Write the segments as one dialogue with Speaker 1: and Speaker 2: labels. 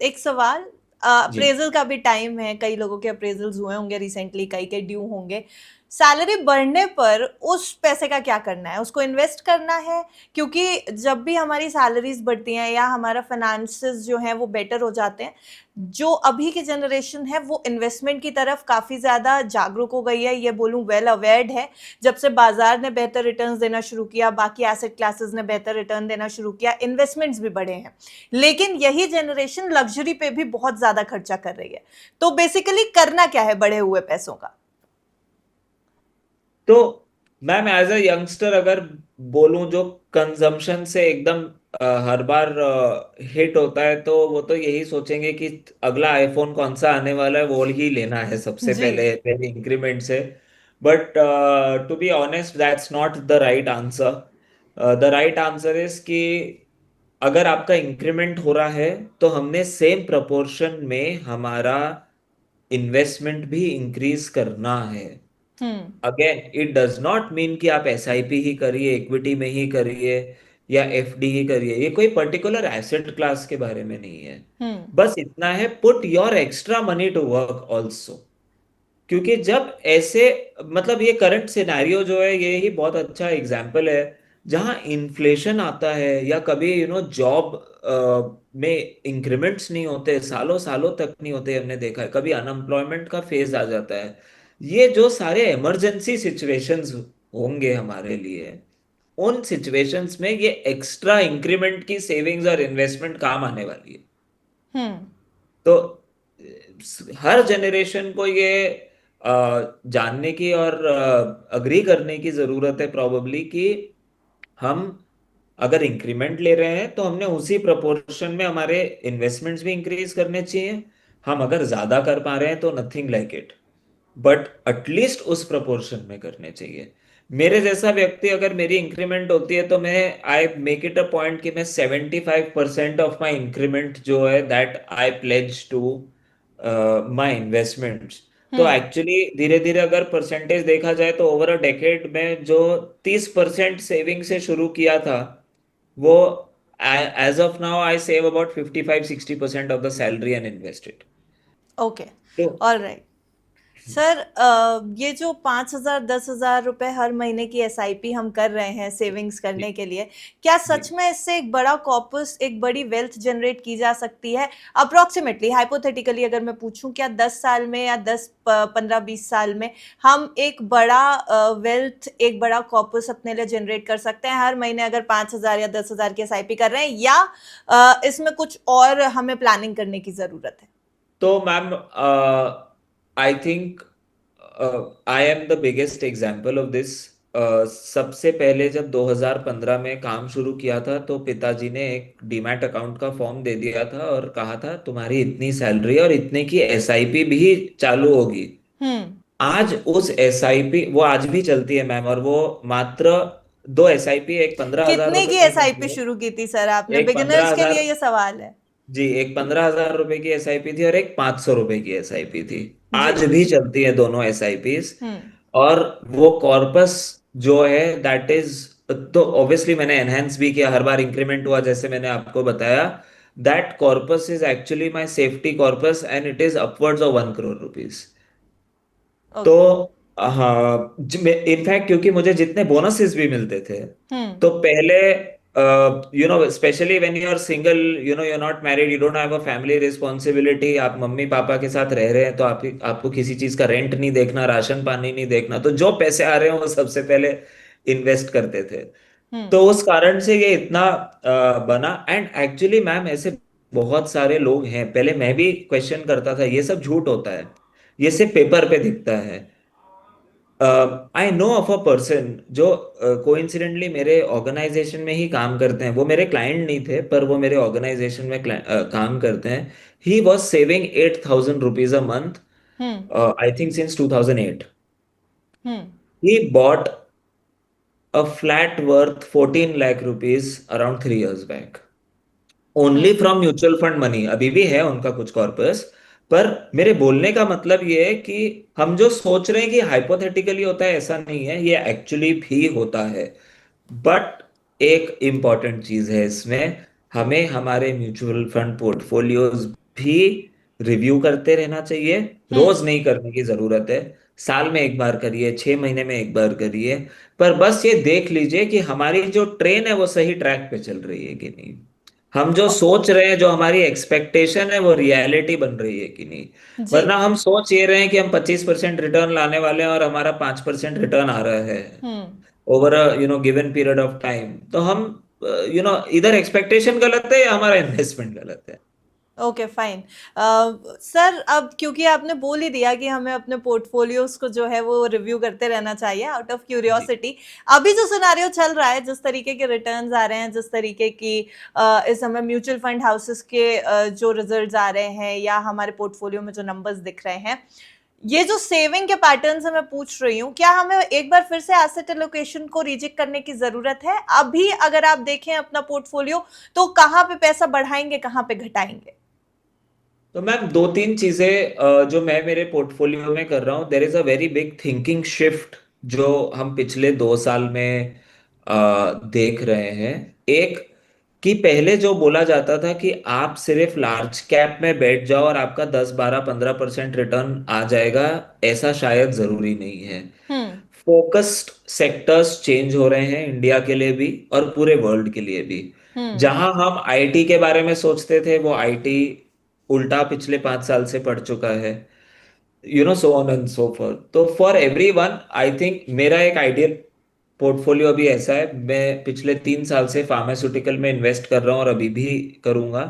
Speaker 1: एक सवाल,
Speaker 2: जी।
Speaker 1: अप्रेजल का भी टाइम है, कई लोगों के अप्रेजल्स हुए होंगे रिसेंटली, कई के ड्यू होंगे। सैलरी बढ़ने पर उस पैसे का क्या करना है? उसको इन्वेस्ट करना है? क्योंकि जब भी हमारी सैलरीज बढ़ती हैं या हमारा फाइनेंसेस जो हैं वो बेटर हो जाते हैं, जो अभी की जनरेशन है वो इन्वेस्टमेंट की तरफ काफी ज्यादा जागरूक हो गई है, ये बोलूं वेल अवेयर्ड है। जब से बाजार ने बेहतर रिटर्न्स देना शुरू किया, बाकी एसेट क्लासेस ने बेहतर रिटर्न देना शुरू किया, इन्वेस्टमेंट्स भी बढ़े हैं। लेकिन यही जनरेशन लग्जरी पे भी बहुत ज्यादा खर्चा कर रही है। तो बेसिकली करना क्या है बढ़े हुए पैसों का?
Speaker 2: तो मैम एज अ यंगस्टर अगर बोलूं जो कंजम्पशन से एकदम हर बार हिट होता है, तो वो तो यही सोचेंगे कि अगला आईफोन कौन सा आने वाला है, वो ही लेना है सबसे
Speaker 1: जी।
Speaker 2: पहले पहले इंक्रीमेंट से। But to be honest that's not the right answer. The right answer is कि अगर आपका इंक्रीमेंट हो रहा है तो हमने सेम प्रपोर्शन में हमारा इन्वेस्टमेंट भी इंक्रीज करना है।
Speaker 1: Hmm.
Speaker 2: Again it does not mean कि आप एसआईपी ही करिए, इक्विटी में ही करिए, या एफडी ही करिए। ये कोई पर्टिकुलर एसेट क्लास के बारे में नहीं है।
Speaker 1: हम्म।
Speaker 2: बस इतना है, put your extra money to work also. क्योंकि जब ऐसे, मतलब ये करंट सिनेरियो जो है ये ही बहुत अच्छा एग्जाम्पल है, जहां इन्फ्लेशन आता है या कभी जॉब में इंक्रीमेंट्स नहीं होते, सालों सालों तक नहीं होते, हमने देखा है कभी अनएम्प्लॉयमेंट का फेज आ जाता है। ये जो सारे इमरजेंसी सिचुएशंस होंगे हमारे लिए, उन सिचुएशंस में ये एक्स्ट्रा इंक्रीमेंट की सेविंग्स और इन्वेस्टमेंट काम आने वाली है।
Speaker 1: हम्म।
Speaker 2: तो हर जनरेशन को ये जानने की और अग्री करने की जरूरत है प्रोबेबली कि हम अगर इंक्रीमेंट ले रहे हैं तो हमने उसी प्रोपोर्शन में हमारे इन्वेस्टमेंट्स भी इंक्रीज करने चाहिए। हम अगर ज्यादा कर पा रहे हैं तो nothing like it, but at least उस प्रोपोर्शन में करने चाहिए। मेरे जैसा व्यक्ति, अगर मेरी इंक्रीमेंट होती है तो मैं I make it a point कि मैं 75% ऑफ माई इंक्रीमेंट जो है that I pledge to my investments. तो
Speaker 1: हम्म।
Speaker 2: एक्चुअली धीरे धीरे अगर परसेंटेज देखा जाए तो ओवर अ डेकेड में जो 30% सेविंग से शुरू किया था, वो as of now I save about 55-60% of the salary and invested.
Speaker 1: Okay.
Speaker 2: तो
Speaker 1: ऑलराइट। सर, ये जो 5,000 10,000 रुपए हर महीने की एसआईपी हम कर रहे हैं सेविंग्स
Speaker 2: जी।
Speaker 1: करने के लिए, क्या
Speaker 2: जी।
Speaker 1: सच में इससे एक बड़ा कॉपस, एक बड़ी वेल्थ जनरेट की जा सकती है? अप्रोक्सीमेटली, हाइपोथेटिकली अगर मैं पूछूं, क्या 10 साल में या 10 15 20 साल में हम एक बड़ा वेल्थ, एक बड़ा कॉपस अपने लिए जनरेट कर सकते हैं हर महीने, अगर 5,000 या 10,000 की एसआईपी कर रहे हैं, या इसमें कुछ और हमें प्लानिंग करने की जरूरत है?
Speaker 2: तो ma'am I think I am the biggest example of this. सबसे पहले जब 2015 में काम शुरू किया था तो पिताजी ने एक डीमैट अकाउंट का फॉर्म दे दिया था और कहा था तुम्हारी इतनी सैलरी और इतने की एसआईपी भी चालू होगी।
Speaker 1: हम्म।
Speaker 2: आज उस एसआईपी वो आज भी चलती है मैम, और वो मात्र दो एसआईपी, एक 15,000
Speaker 1: कितने
Speaker 2: रुपए
Speaker 1: की
Speaker 2: की
Speaker 1: एसआईपी
Speaker 2: मिलती है।
Speaker 1: शुरू की थी सर आपने?
Speaker 2: एक पंद्रह
Speaker 1: बिगिनर्स के लिए
Speaker 2: हजार
Speaker 1: ये सवाल है।
Speaker 2: जी, एक 15,000 रुपए की एसआईपी थी और एक 500 रुपए की एसआईपी थी।
Speaker 1: जी।
Speaker 2: आज भी चलती है दोनों एसआईपीज।
Speaker 1: हम्म।
Speaker 2: और वो कॉर्पस जो है दैट इज, तो ऑब्वियसली मैंने एनहेंस भी किया हर बार इंक्रीमेंट हुआ, जैसे मैंने आपको बताया। That corpus is actually my safety corpus and it is upwards of 1 crore rupees. तो
Speaker 1: ओके।
Speaker 2: हाँ, इनफैक्ट क्योंकि मुझे जितने बोनसेस भी मिलते थे,
Speaker 1: हम्म।
Speaker 2: तो पहले specially when you are single, you are not married, you don't have a family responsibility, आप मम्मी पापा के साथ रह रहे हैं, तो आपको किसी चीज का रेंट नहीं देखना, राशन पानी नहीं देखना, तो जो पैसे आ रहे हैं वो सबसे पहले इन्वेस्ट करते थे।
Speaker 1: हम्म।
Speaker 2: तो उस कारण से ये इतना बना। एंड एक्चुअली मैम ऐसे बहुत सारे लोग हैं, पहले मैं भी क्वेश्चन करता था ये सब झूठ होता है, ये सिर्फ पेपर पे दिखता है। I know of a person जो कोइंसिडेंटली मेरे ऑर्गेनाइजेशन में ही काम करते हैं। वो मेरे क्लाइंट नहीं थे पर वो मेरे ऑर्गेनाइजेशन में काम करते हैं। He was saving 8,000 rupees a month,
Speaker 1: hmm.
Speaker 2: I think since 2008।
Speaker 1: Hmm.
Speaker 2: He bought a flat worth 14 lakh rupees around 3 years back, only
Speaker 1: hmm.
Speaker 2: From mutual fund money. अभी भी है उनका कुछ कॉर्पस। पर मेरे बोलने का मतलब ये है कि हम जो सोच रहे हैं कि हाइपोथेटिकली होता है, ऐसा नहीं है, ये एक्चुअली भी होता है। बट एक इम्पॉर्टेंट चीज है इसमें, हमें हमारे म्यूचुअल फंड पोर्टफोलियोज भी रिव्यू करते रहना चाहिए।
Speaker 1: हम्म।
Speaker 2: रोज नहीं करने की जरूरत है, साल में एक बार करिए, 6 महीने में एक बार करिए। पर बस ये देख लीजिए कि हमारी जो ट्रेन है वो सही ट्रैक पे चल रही है कि नहीं, हम जो
Speaker 1: ओ-
Speaker 2: सोच रहे हैं, जो हमारी एक्सपेक्टेशन है, वो रियलिटी बन रही है कि नहीं।
Speaker 1: जी।
Speaker 2: वरना हम सोच ये रहे हैं कि हम 25% रिटर्न लाने वाले हैं और हमारा 5% रिटर्न आ रहा है
Speaker 1: hmm.
Speaker 2: Over a given period of time, तो हम इधर एक्सपेक्टेशन गलत है या हमारा इन्वेस्टमेंट गलत है।
Speaker 1: Okay fine. सर अब क्योंकि आपने बोल ही दिया कि हमें अपने पोर्टफोलियोज को जो है वो रिव्यू करते रहना चाहिए आउट ऑफ
Speaker 2: जी।
Speaker 1: क्यूरियोसिटी, अभी जो सिनारियो चल रहा है, जिस तरीके के रिटर्न्स आ रहे हैं, जिस तरीके की इस समय म्यूचुअल फंड हाउसेस के जो रिजल्ट्स आ रहे हैं या हमारे पोर्टफोलियो में जो नंबर्स दिख रहे हैं, ये जो सेविंग के पैटर्न है, मैं पूछ रही हूँ क्या हमें एक बार फिर से एसेट एलोकेशन को रीचेक करने की जरूरत है? अभी अगर आप देखें अपना पोर्टफोलियो, तो कहाँ पे पैसा बढ़ाएंगे, कहाँ पे घटाएंगे?
Speaker 2: तो मैम दो तीन चीजें जो मैं मेरे पोर्टफोलियो में कर रहा हूँ, there is a very big thinking shift जो हम पिछले 2 साल में देख रहे हैं। एक, कि पहले जो बोला जाता था कि आप सिर्फ लार्ज कैप में बैठ जाओ और आपका 10 12 15% रिटर्न आ जाएगा, ऐसा शायद जरूरी नहीं है।
Speaker 1: हम्म।
Speaker 2: फोकस्ड सेक्टर्स चेंज हो रहे हैं इंडिया के लिए भी और पूरे वर्ल्ड के लिए भी।
Speaker 1: हम्म।
Speaker 2: जहां हम आईटी के बारे में सोचते थे, वो आईटी उल्टा पिछले 5 साल से पढ़ चुका है, so on and so forth. तो for every one I think मेरा एक आइडियल पोर्टफोलियो अभी ऐसा है, मैं पिछले 3 साल से फार्मास्यूटिकल में इन्वेस्ट कर रहा हूँ और अभी भी करूंगा।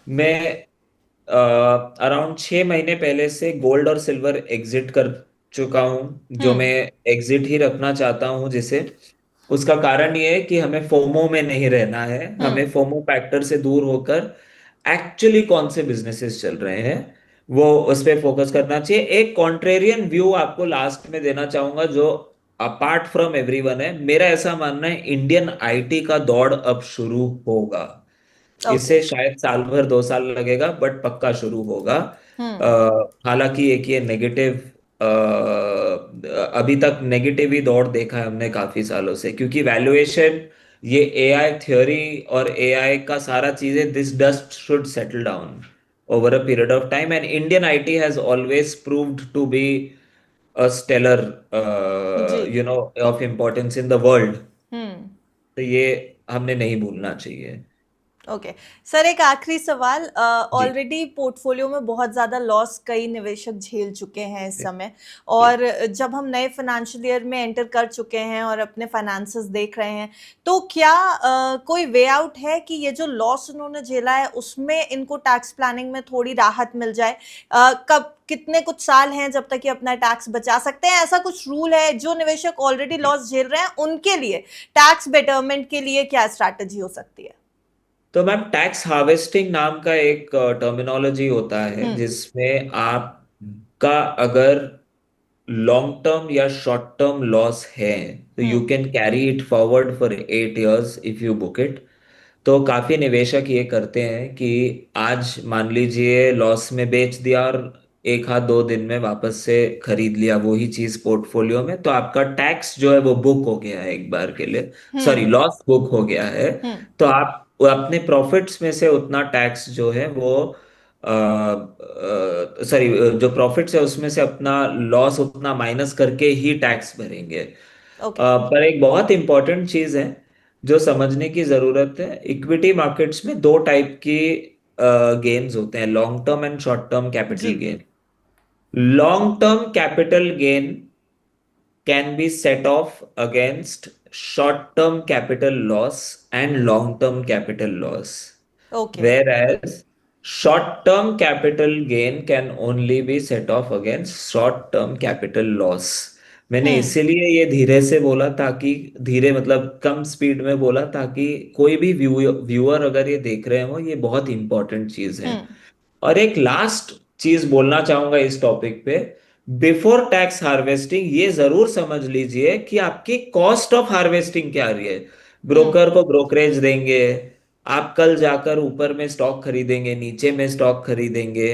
Speaker 2: मैं अराउंड 6 महीने पहले से गोल्ड और सिल्वर एग्जिट कर चुका हूँ, जो मैं
Speaker 1: हम्म।
Speaker 2: एग्जिट ही रखना चाहता हूँ जिसे। उसका कारण ये है कि हमें फोमो में नहीं रहना है,
Speaker 1: हम्म।
Speaker 2: हमें फोमो फैक्टर से दूर होकर एक्चुअली कौन से बिजनेसेस चल रहे हैं वो उस पर फोकस करना चाहिए। एक कॉन्ट्रेरियन व्यू आपको लास्ट में देना चाहूंगा, जो अपार्ट फ्रॉम एवरीवन है। मेरा ऐसा मानना है, इंडियन आईटी का दौड़ अब शुरू होगा।
Speaker 1: ओके।
Speaker 2: इसे शायद साल भर 2 साल लगेगा, बट पक्का शुरू होगा।
Speaker 1: हम्म।
Speaker 2: हालांकि एक ये नेगेटिव, अभी तक नेगेटिव ही दौर देखा है हमने काफी सालों से, क्योंकि वैल्यूएशन, ये एआई थ्योरी और एआई का सारा चीजें, this dust should settle down over a period of time, and Indian IT has always proved to be a stellar
Speaker 1: जी।
Speaker 2: Of importance in the world.
Speaker 1: Hmm.
Speaker 2: तो ये हमने नहीं भूलना चाहिए।
Speaker 1: ओके। सर एक आखिरी सवाल,
Speaker 2: जी।
Speaker 1: ऑलरेडी पोर्टफोलियो में बहुत ज्यादा लॉस कई निवेशक झेल चुके हैं इस
Speaker 2: जी।
Speaker 1: समय,
Speaker 2: जी।
Speaker 1: और जब हम नए फाइनेंशियल ईयर में एंटर कर चुके हैं और अपने फाइनेंसेस देख रहे हैं, तो क्या कोई वे आउट है कि ये जो लॉस उन्होंने झेला है उसमें इनको टैक्स प्लानिंग में थोड़ी राहत मिल जाए? कब कितने कुछ साल हैं जब तक ये अपना टैक्स बचा सकते हैं? ऐसा कुछ रूल है जो निवेशक ऑलरेडी लॉस झेल रहे हैं उनके लिए टैक्स बेटरमेंट के लिए क्या स्ट्रैटेजी हो सकती है?
Speaker 2: तो मैम टैक्स हार्वेस्टिंग नाम का एक टर्मिनोलॉजी होता है,
Speaker 1: हम्म।
Speaker 2: जिसमें आपका अगर लॉन्ग टर्म या शॉर्ट टर्म लॉस है, तो you
Speaker 1: hmm.
Speaker 2: Can carry it forward for 8 years if you book it. तो काफी निवेशक ये करते हैं कि आज मान लीजिए लॉस में बेच दिया और एक हाथ 2 दिन में वापस से खरीद लिया वही चीज पोर्टफोलियो में, तो आपका टैक्स जो है वो बुक हो गया है एक बार के लिए, सॉरी
Speaker 1: हम्म।
Speaker 2: लॉस बुक हो गया है।
Speaker 1: हम्म।
Speaker 2: तो आप अपने प्रॉफिट्स में से उतना टैक्स जो है वो, सॉरी, जो प्रॉफिट्स है उसमें से अपना लॉस उतना माइनस करके ही टैक्स भरेंगे।
Speaker 1: ओके।
Speaker 2: पर एक बहुत इंपॉर्टेंट चीज है जो समझने की जरूरत है, इक्विटी मार्केट्स में दो टाइप की गेन्स होते हैं, long term and short term capital
Speaker 1: G.
Speaker 2: Gain. Long term capital gain can be set off against short term capital loss and long term capital loss,
Speaker 1: okay.
Speaker 2: whereas short term capital gain can only be set off against short term capital loss। मैंने
Speaker 1: हम्म।
Speaker 2: इसीलिए ये धीरे से बोला, ताकि धीरे मतलब कम speed में बोला, ताकि कोई भी व्यूअर अगर ये देख रहे हो, ये बहुत इंपॉर्टेंट चीज है।
Speaker 1: हम्म।
Speaker 2: और एक लास्ट चीज बोलना चाहूंगा इस टॉपिक पे, बिफोर टैक्स हार्वेस्टिंग ये जरूर समझ लीजिए कि आपकी कॉस्ट ऑफ हार्वेस्टिंग क्या आ रही है।
Speaker 1: हम्म।
Speaker 2: ब्रोकर को ब्रोकरेज देंगे, आप कल जाकर ऊपर में स्टॉक खरीदेंगे, नीचे में स्टॉक खरीदेंगे,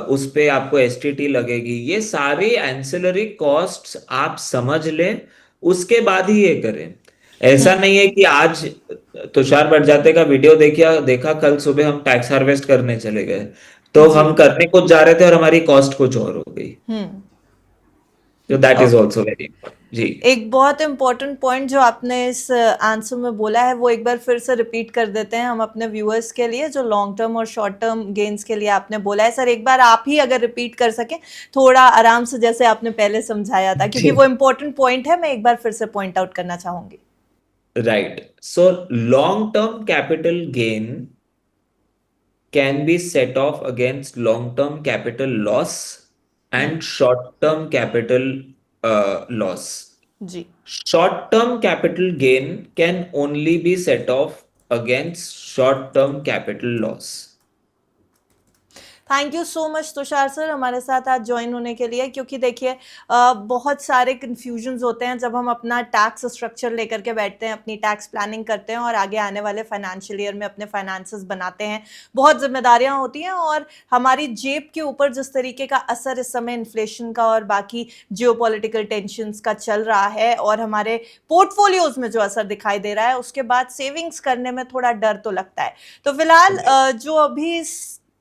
Speaker 2: उस पे आपको एसटीटी लगेगी, ये सारी एंसिलरी कॉस्ट्स आप समझ लें, उसके बाद ही ये करें। ऐसा नहीं है कि आज तुषार बड़जात्या का वीडियो देखा कल सुबह हम टैक्स हार्वेस्ट करने चले गए, तो
Speaker 1: जी।
Speaker 2: हम करने कुछ जा रहे थे और हमारी कॉस्ट कुछ और हो गई।
Speaker 1: हम्म।
Speaker 2: तो that is
Speaker 1: okay.
Speaker 2: Also very important जी।
Speaker 1: एक बहुत इम्पोर्टेंट पॉइंट जो आपने इस आंसर में बोला है वो एक बार फिर से रिपीट कर देते हैं हम अपने व्यूअर्स के लिए, जो लॉन्ग टर्म और शॉर्ट टर्म गेन्स के लिए आपने बोला है। सर एक बार आप ही अगर रिपीट कर सकें थोड़ा आराम से, जैसे आपने पहले समझाया था, क्योंकि वो इम्पोर्टेंट पॉइंट है, मैं एक बार फिर से पॉइंट आउट करना चाहूंगी।
Speaker 2: Right, so long term capital gain can be set off against long-term capital loss
Speaker 1: hmm.
Speaker 2: and short-term capital loss.
Speaker 1: जी।
Speaker 2: Short-term capital gain can only be set off against short-term capital loss.
Speaker 1: Thank you so much Tushar sir हमारे साथ आज join होने के लिए, क्योंकि देखिए बहुत सारे कन्फ्यूजन्स होते हैं जब हम अपना टैक्स स्ट्रक्चर लेकर के बैठते हैं, अपनी टैक्स प्लानिंग करते हैं और आगे आने वाले फाइनेंशियल ईयर में अपने फाइनेंसेस बनाते हैं। बहुत जिम्मेदारियां होती हैं और हमारी जेब के ऊपर जिस तरीके का असर इस समय इन्फ्लेशन का और बाकी जियोपॉलिटिकल टेंशंस का चल रहा है और हमारे पोर्टफोलियोज में जो असर दिखाई दे रहा है, उसके बाद सेविंग्स करने में थोड़ा डर तो लगता है। तो फिलहाल जो अभी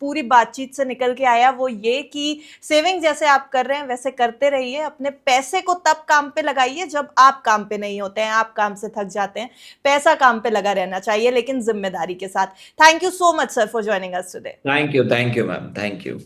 Speaker 1: पूरी बातचीत से निकल के आया वो ये कि सेविंग जैसे आप कर रहे हैं वैसे करते रहिए, अपने पैसे को तब काम पे लगाइए जब आप काम पे नहीं होते हैं, आप काम से थक जाते हैं। पैसा काम पे लगा रहना चाहिए, लेकिन जिम्मेदारी के साथ। Thank you so much sir for joining us today.
Speaker 2: Thank you, ma'am. Thank you.